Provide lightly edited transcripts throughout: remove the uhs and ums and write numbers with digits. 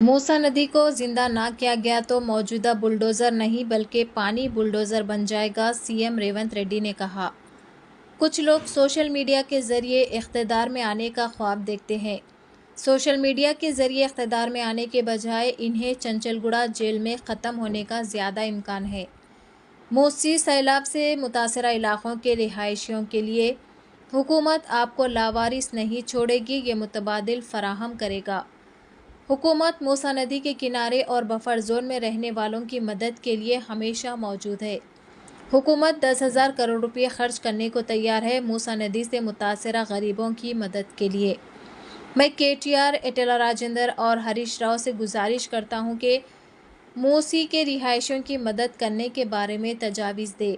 मूसा नदी को जिंदा ना किया गया तो मौजूदा बुलडोज़र नहीं बल्कि पानी बुलडोज़र बन जाएगा, सीएम रेवंत रेड्डी ने कहा। कुछ लोग सोशल मीडिया के ज़रिए इख्तिदार में आने का ख्वाब देखते हैं। सोशल मीडिया के ज़रिए इख्तिदार में आने के बजाय इन्हें चंचलगुड़ा जेल में ख़त्म होने का ज़्यादा इम्कान है। मूसी सैलाब से मुतासरा इलाक़ों के रिहायशियों के लिए हुकूमत आपको लावारिस नहीं छोड़ेगी, ये मुतबादिल फराहम करेगा। हुकूमत मूसा नदी के किनारे और बफर जोन में रहने वालों की मदद के लिए हमेशा मौजूद है। हुकूमत 10,000 करोड़ रुपये खर्च करने को तैयार है मूसा नदी से मुतासरा गरीबों की मदद के लिए। मैं केटीआर, एटेला राजेंद्र और हरीश राव से गुजारिश करता हूं कि मूसी के रिहायशियों की मदद करने के बारे में तजावीज़ दे।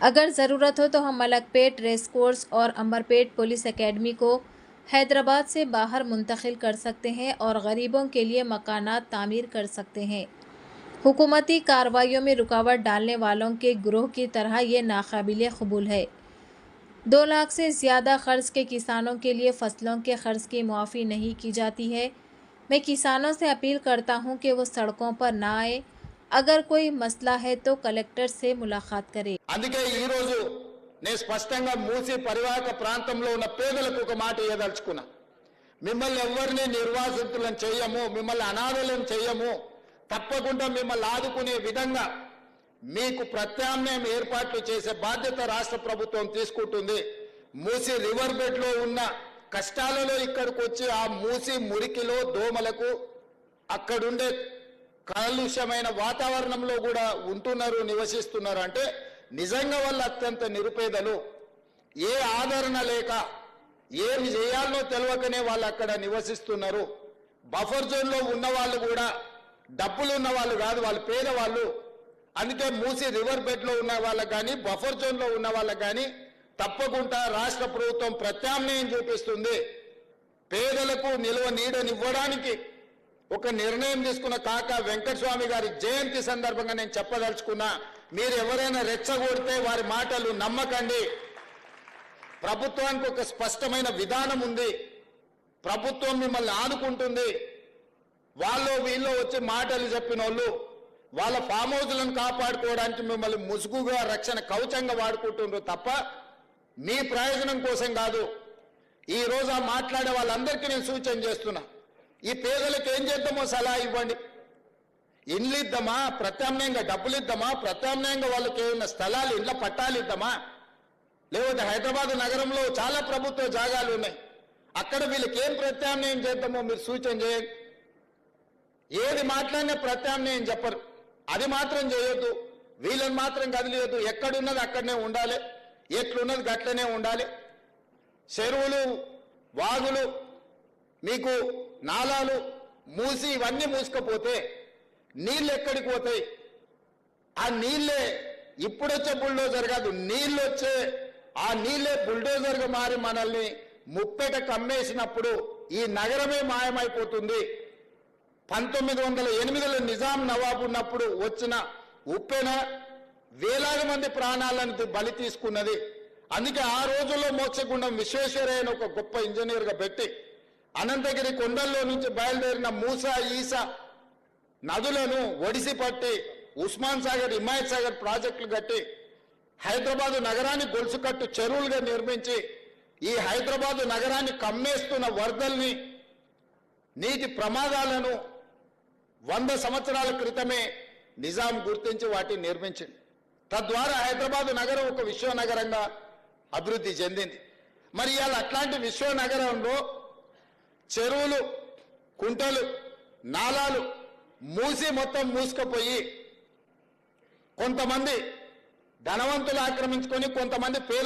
अगर ज़रूरत हो तो हम मलकपेट रेस कोर्स और अंबरपेट पुलिस एकेडमी को हैदराबाद से बाहर मुंतकिल कर सकते हैं और गरीबों के लिए मकानात तामीर कर सकते हैं। हुकूमती कार्रवाइयों में रुकावट डालने वालों के गिरोह की तरह ये नाकाबिले कबूल है। 2 लाख से ज़्यादा कर्ज के किसानों के लिए फसलों के कर्ज की मुआफ़ी नहीं की जाती है। मैं किसानों से अपील करता हूं कि वो सड़कों पर ना आए। अगर कोई मसला है तो कलेक्टर से मुलाकात करें। అందుకే ఈ రోజు నేను స్పష్టంగా మూసి పరివాహక ప్రాంతంలో ఉన్న పేదలకు ఒక మాట ఇవ్వదలుచుకున్నా. మిమ్మల్ని ఎవరిని నిర్వాసితులను చేయము, మిమ్మల్ని అనాథలను చేయము. తప్పకుండా మిమ్మల్ని ఆదుకునే విధంగా మీకు ప్రత్యామ్నాయం ఏర్పాట్లు చేసే బాధ్యత రాష్ట్ర ప్రభుత్వం తీసుకుంటుంది. మూసి రివర్ బెడ్ లో ఉన్న కష్టాలలో ఇక్కడికి వచ్చి ఆ మూసి మురికిలో దోమలకు అక్కడుండే కాలుష్యమైన వాతావరణంలో కూడా ఉంటున్నారు, నివసిస్తున్నారు. అంటే నిజంగా వాళ్ళు అత్యంత నిరుపేదలు. ఏ ఆదరణ లేక ఏమి చేయాలో తెలియకనే వాళ్ళు అక్కడ నివసిస్తున్నారు. బఫర్ జోన్లో ఉన్న వాళ్ళు కూడా డబ్బులు ఉన్న వాళ్ళు కాదు, వాళ్ళు పేదవాళ్ళు. అందుకే మూసి రివర్ బెడ్లో ఉన్న వాళ్ళకి కానీ బఫర్ జోన్లో ఉన్న వాళ్ళకి కానీ తప్పకుండా రాష్ట్ర ప్రభుత్వం ప్రత్యామ్నాయం చూపిస్తుంది. పేదలకు నిల్వ నీడనివ్వడానికి ఒక నిర్ణయం తీసుకున్న కాకా వెంకటస్వామి గారి జయంతి సందర్భంగా నేను చెప్పదలుచుకున్నా, మీరు ఎవరైనా రెచ్చగొడితే వారి మాటలు నమ్మకండి. ప్రభుత్వానికి ఒక స్పష్టమైన విధానం ఉంది. ప్రభుత్వం మిమ్మల్ని ఆదుకుంటుంది. వాళ్ళు వీళ్ళు వచ్చి మాటలు చెప్పిన వాళ్ళు వాళ్ళ ఫామ్ హౌస్లను కాపాడుకోవడానికి మిమ్మల్ని ముసుగుగా రక్షణ కవచంగా వాడుకుంటున్నారు తప్ప మీ ప్రయోజనం కోసం కాదు. ఈ రోజు ఆ మాట్లాడే వాళ్ళందరికీ నేను సూచన చేస్తున్నా, ఈ పేదలకు ఏం చేద్దామో సలహా ఇవ్వండి. ఇండ్లు ఇద్దామా, ప్రత్యామ్నాయంగా డబ్బులు ఇద్దామా, ప్రత్యామ్నాయంగా వాళ్ళకి ఏమైనా స్థలాలు ఇండ్ల పట్టాలు ఇద్దామా, లేకపోతే హైదరాబాద్ నగరంలో చాలా ప్రభుత్వ జాగాలు ఉన్నాయి, అక్కడ వీళ్ళకి ఏం ప్రత్యామ్నాయం చేద్దామో మీరు సూచన చేయండి. ఏది మాట్లాడినా ప్రత్యామ్నాయం చెప్పరు. అది మాత్రం చేయొద్దు, వీళ్ళని మాత్రం కదిలియొద్దు. ఎక్కడున్నది అక్కడనే ఉండాలి, ఎట్లున్నది గట్లనే ఉండాలి. చెరువులు, వాగులు, మీకు నాలాలు మూసి ఇవన్నీ మూసుకపోతే నీళ్ళు ఎక్కడికి పోతాయి? ఆ నీళ్ళే ఇప్పుడొచ్చే బుల్డోజర్ కాదు, నీళ్ళు వచ్చే ఆ నీళ్ళే బుల్డోజర్గా మారి మనల్ని ముప్పెట కమ్మేసినప్పుడు ఈ నగరమే మాయమైపోతుంది. 1908లో నిజాం నవాబు ఉన్నప్పుడు వచ్చిన ఉప్పెన వేలాది మంది ప్రాణాలను బలి తీసుకున్నది. అందుకే ఆ రోజుల్లో మోక్షగుండం విశ్వేశ్వరయ్యను ఒక గొప్ప ఇంజనీర్గా పెట్టి అనంతగిరి కొండల్లో నుంచి బయలుదేరిన మూసా, ఈసా నదులను ఒడిసి పట్టి ఉస్మాన్ సాగర్, హిమాయత్ సాగర్ ప్రాజెక్టులు కట్టి హైదరాబాదు నగరాన్ని గొలుసుకట్టు చెరువులుగా నిర్మించి ఈ హైదరాబాదు నగరాన్ని కమ్మేస్తున్న వరదల్ని, నీటి ప్రమాదాలను 100 సంవత్సరాల క్రితమే నిజాం గుర్తించి వాటిని నిర్మించింది. తద్వారా హైదరాబాదు నగరం ఒక విశ్వనగరంగా అభివృద్ధి చెందింది. మరి ఇవాళ అట్లాంటి విశ్వనగరంలో చెరువులు, కుంటలు, నాలాలు మూసి మొత్తం మూసుకుపోయి కొంతమంది ధనవంతులు ఆక్రమించుకొని కొంతమంది పేద